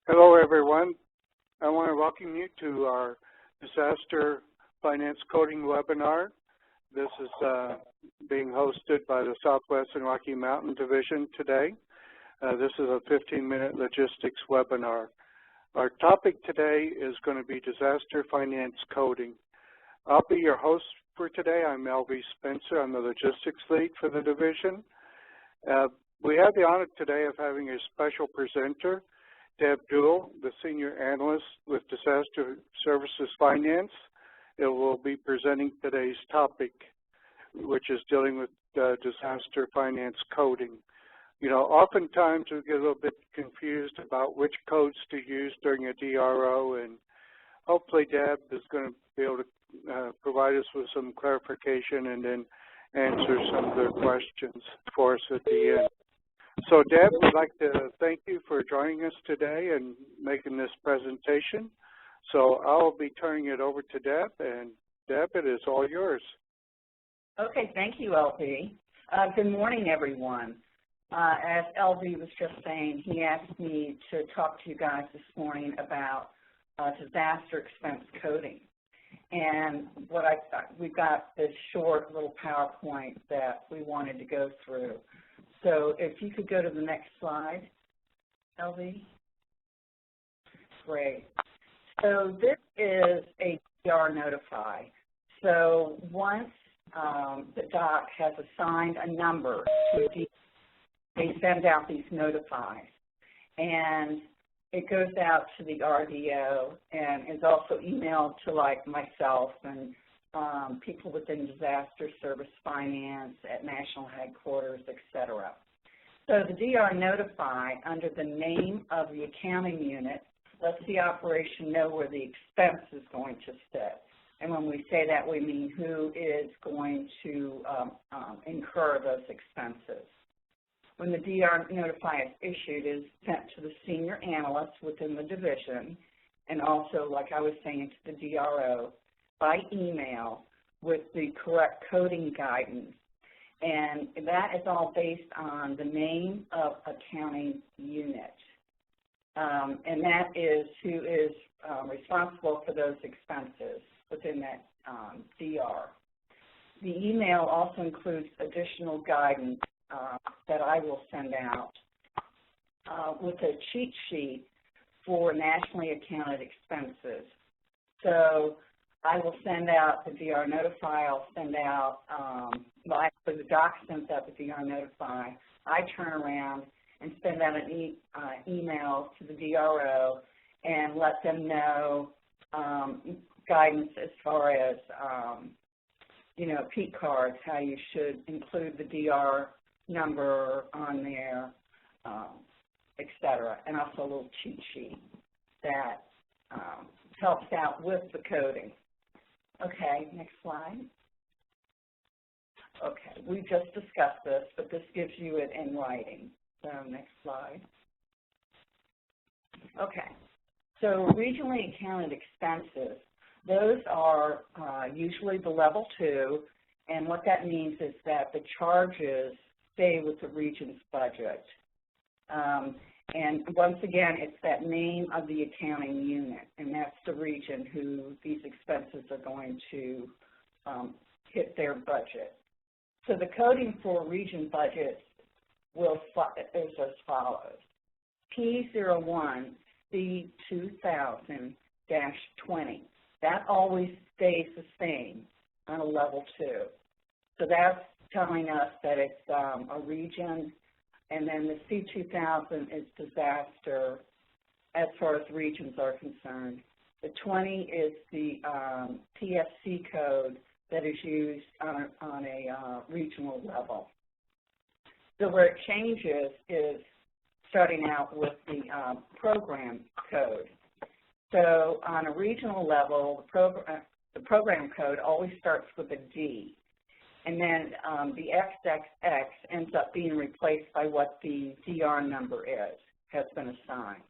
Hello, everyone. I want to welcome you to our Disaster Finance Coding webinar. This is being hosted by the Southwestern Rocky Mountain Division today. This is a 15-minute logistics webinar. Our topic today is going to be disaster finance coding. I'll be your host for today. I'm LV Spencer. I'm the logistics lead for the division. We have the honor today of having a special presenter, Deb Duell, the Senior Analyst with Disaster Services Finance. It will be presenting today's topic, which is dealing with disaster finance coding. You know, oftentimes we get a little bit confused about which codes to use during a DRO, and hopefully Deb is going to be able to provide us with some clarification and then answer some of their questions for us at the end. So Deb, we'd like to thank you for joining us today and making this presentation. So I'll be turning it over to Deb, and Deb, it is all yours. Okay, thank you, LV. Good morning, everyone. As LV was just saying, he asked me to talk to you guys this morning about disaster expense coding. And we've got this short little PowerPoint that we wanted to go through. So if you could go to the next slide, LV. Great. So this is a DR notify. So once the doc has assigned a number to a DR, they send out these notifies. And it goes out to the RDO and is also emailed to like myself and people within disaster service finance at national headquarters, et cetera. So the DR notify under the name of the accounting unit lets the operation know where the expense is going to sit. And when we say that, we mean who is going to incur those expenses. When the DR notify is issued, it is sent to the senior analyst within the division, and also, like I was saying, to the DRO by email with the correct coding guidance. And that is all based on the name of accounting unit. And that is who is responsible for those expenses within that DR. The email also includes additional guidance that I will send out with a cheat sheet for nationally accounted expenses. So I will send out the DR notify. I'll send out, well, actually the doc sends out the DR notify. I turn around and send out an email to the DRO and let them know guidance as far as, you know, P cards, how you should include the DR number on there, et cetera, and also a little cheat sheet that helps out with the coding. Okay, next slide. Okay, we just discussed this, but this gives you it in writing. So next slide. Okay, so regionally accounted expenses, those are usually the level 2, and what that means is that the charges stay with the region's budget. And once again, it's that name of the accounting unit, and that's the region who these expenses are going to hit their budget. So the coding for region budgets is as follows. P01 C2000-20, that always stays the same on a level 2. So that's telling us that it's a region, and then the C2000 is disaster as far as regions are concerned. The 20 is the TFC code that is used on a regional level. So where it changes is starting out with the program code. So on a regional level, the program code always starts with a D. And then the XXX ends up being replaced by what the DR number has been assigned.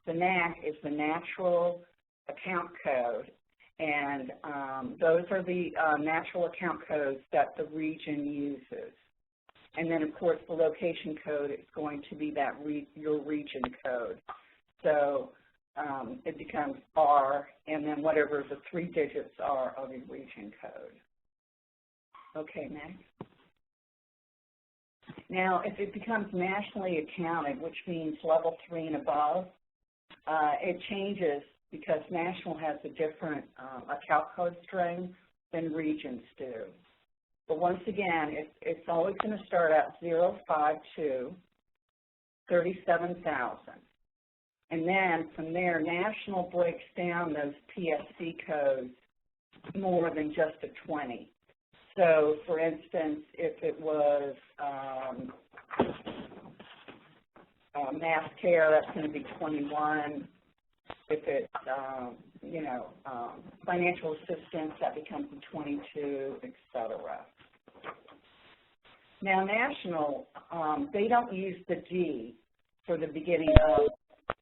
The NAC is the natural account code, and those are the natural account codes that the region uses. And then, of course, the location code is going to be that your region code. So it becomes R, and then whatever the 3 digits are of the region code. Okay, next. Now, if it becomes nationally accounted, which means level 3 and above, it changes because national has a different account code string than regions do. But once again, it's always going to start at 052 37,000. And then from there, national breaks down those PSC codes more than just a 20. So, for instance, if it was mass care, that's going to be 21. If it's, financial assistance, that becomes a 22, et cetera. Now, national, they don't use the D for the beginning of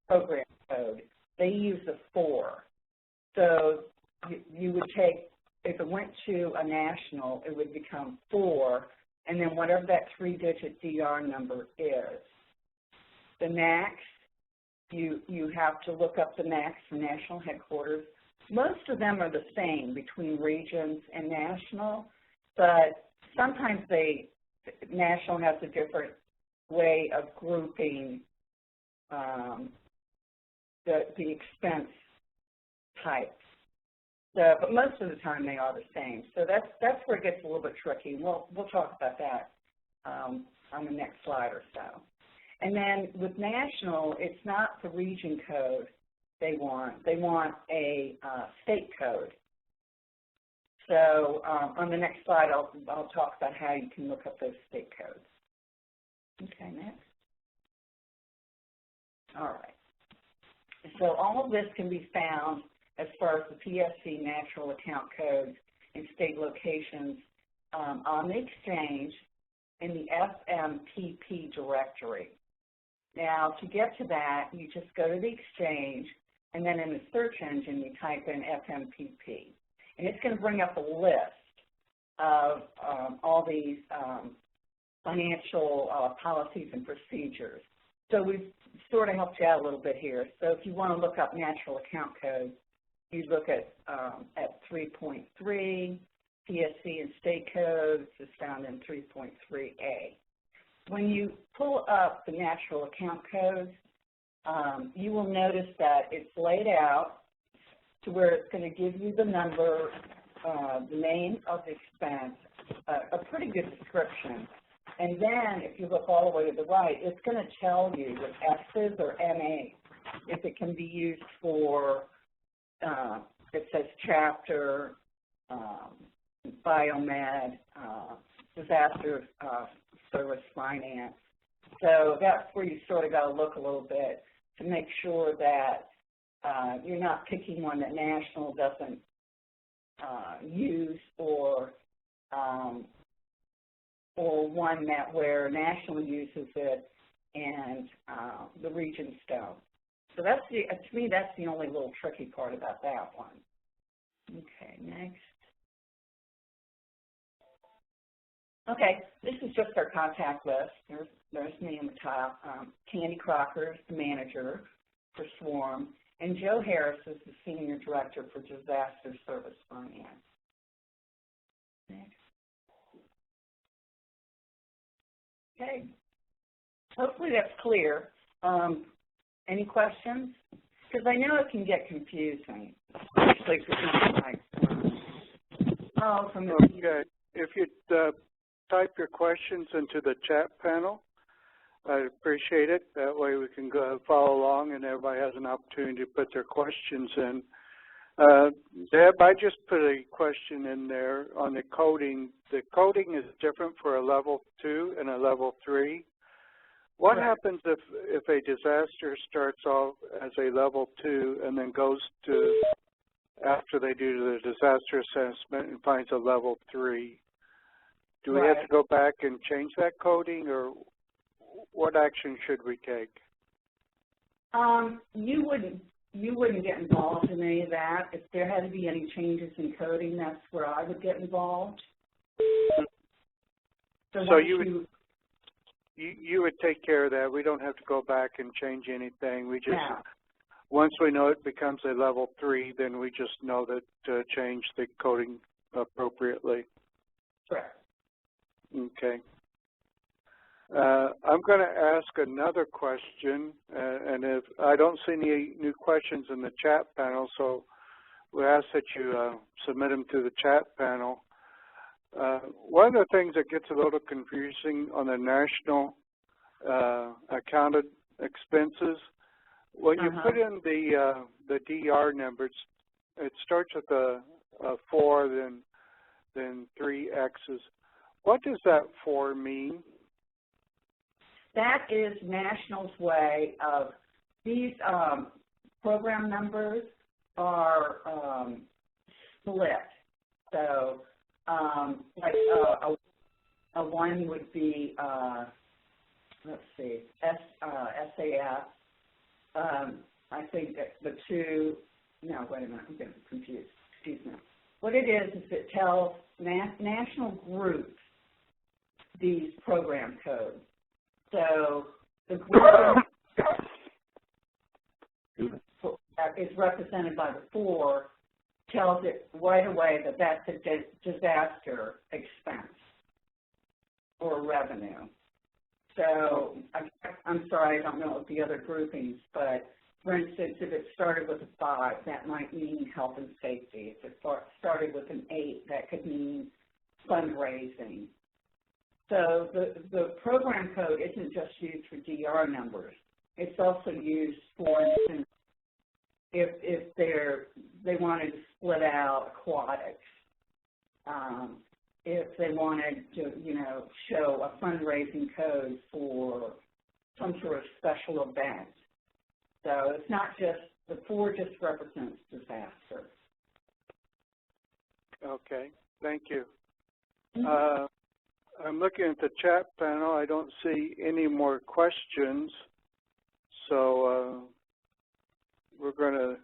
program code. They use a 4. So you would take, if it went to a national, it would become 4, and then whatever that 3-digit DR number is. The max, you have to look up the max for national headquarters. Most of them are the same between regions and national, but sometimes national has a different way of grouping the expense types. So, but most of the time they are the same. So that's where it gets a little bit tricky. We'll talk about that on the next slide or so. And then with national, it's not the region code they want. They want a state code. So on the next slide, I'll talk about how you can look up those state codes. Okay, next. All right. So all of this can be found as far as the PSC natural account codes and state locations on the exchange in the FMPP directory. Now, to get to that, you just go to the exchange, and then in the search engine, you type in FMPP. And it's going to bring up a list of all these financial policies and procedures. So we've sort of helped you out a little bit here. So if you want to look up natural account codes, you look at 3.3, PSC and state codes is found in 3.3A. When you pull up the natural account codes, you will notice that it's laid out to where it's going to give you the number, the name of the expense, a pretty good description. And then if you look all the way to the right, it's going to tell you with X's or MAs if it can be used for, it says chapter, biomed, disaster service finance. So that's where you sort of got to look a little bit to make sure that you're not picking one that national doesn't use or one that where national uses it and the regions don't. So that's to me, that's the only little tricky part about that one. Okay, next. Okay, this is just our contact list. There's me on the top. Candy Crocker is the manager for SWaRM, and Joe Harris is the senior director for disaster service finance. Next. Okay, hopefully that's clear. Any questions? Because I know it can get confusing, especially if it's not like, from the okay. If you type your questions into the chat panel, I'd appreciate it. That way we can go follow along and everybody has an opportunity to put their questions in. Deb, I just put a question in there on the coding. The coding is different for a level 2 and a level 3. What happens if a disaster starts off as a level 2 and then goes to, after they do the disaster assessment and finds a level 3? Do we have to go back and change that coding, or what action should we take? You wouldn't get involved in any of that. If there had to be any changes in coding, that's where I would get involved. So you would take care of that. We don't have to go back and change anything. We just once we know it becomes a level 3, then we just know that to change the coding appropriately. Correct. Okay. I'm going to ask another question, and if I don't see any new questions in the chat panel, so we ask that you submit them to the chat panel. One of the things that gets a little confusing on the national accounted expenses, when you put in the DR numbers, it starts with a 4, then 3 X's. What does that 4 mean? That is National's way of, these program numbers are split. So like a 1 would be, let's see, SAS. I think that the 2, no, wait a minute, I'm getting confused. Excuse me. What it is it tells National groups these program codes. So the group is represented by the 4, tells it right away that that's a disaster expense or revenue. So I'm sorry, I don't know the other groupings, but for instance, if it started with a 5, that might mean health and safety. If it started with an 8, that could mean fundraising. So the program code isn't just used for DR numbers. It's also used, for instance, if they wanted to split out aquatics, if they wanted to, show a fundraising code for some sort of special event. So it's not just, the 4 just represents disaster. Okay, thank you. I'm looking at the chat panel. I don't see any more questions. So we're going to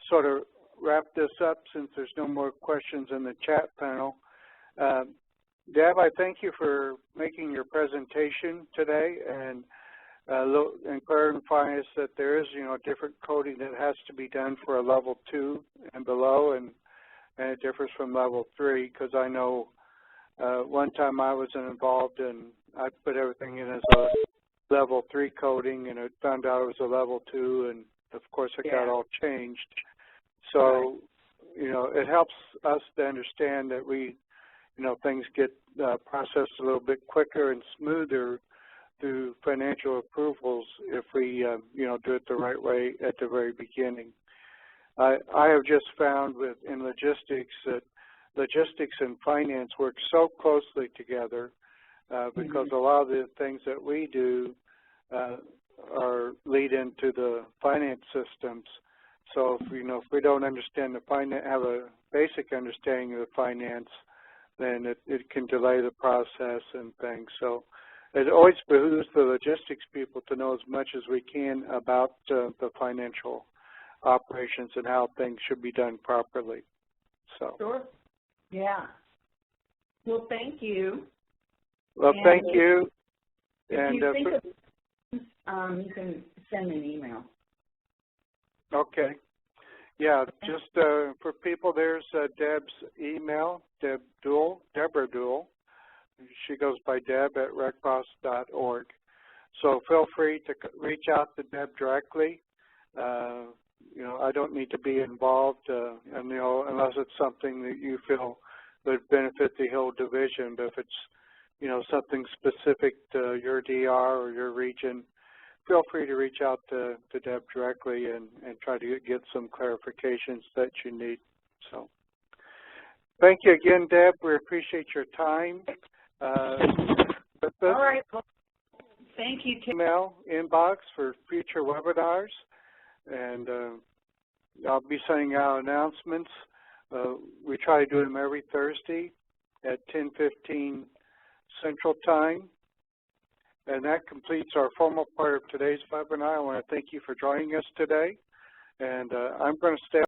sort of wrap this up since there's no more questions in the chat panel. Deb, I thank you for making your presentation today and clarifying us that there is, different coding that has to be done for a level 2 and below, and it differs from level 3, because I know one time I was involved and I put everything in as a level 3 coding, and it found out it was a level 2, and of course it got all changed. So, it helps us to understand that we, things get processed a little bit quicker and smoother through financial approvals if we, do it the right way at the very beginning. I have just found in logistics that logistics and finance work so closely together because a lot of the things that we do lead into the finance systems. So if we don't understand have a basic understanding of the finance, then it can delay the process and things. So it always behooves the logistics people to know as much as we can about the financial operations and how things should be done properly. So. Sure. Yeah. Well, thank you. Well, thank you. If you think of you can send me an email. Okay. Yeah, just for people, there's Deb's email, Deborah Duell. She goes by deb@redcross.org. So feel free to reach out to Deb directly. I don't need to be involved, unless it's something that you feel would benefit the whole division. But if it's, something specific to your DR or your region, feel free to reach out to Deb directly and try to get some clarifications that you need. So thank you again, Deb. We appreciate your time. All right. Well, thank you. Email inbox for future webinars, and I'll be sending out announcements. We try to do them every Thursday at 10:15 Central Time. And that completes our formal part of today's webinar. I want to thank you for joining us today. And I'm going to stay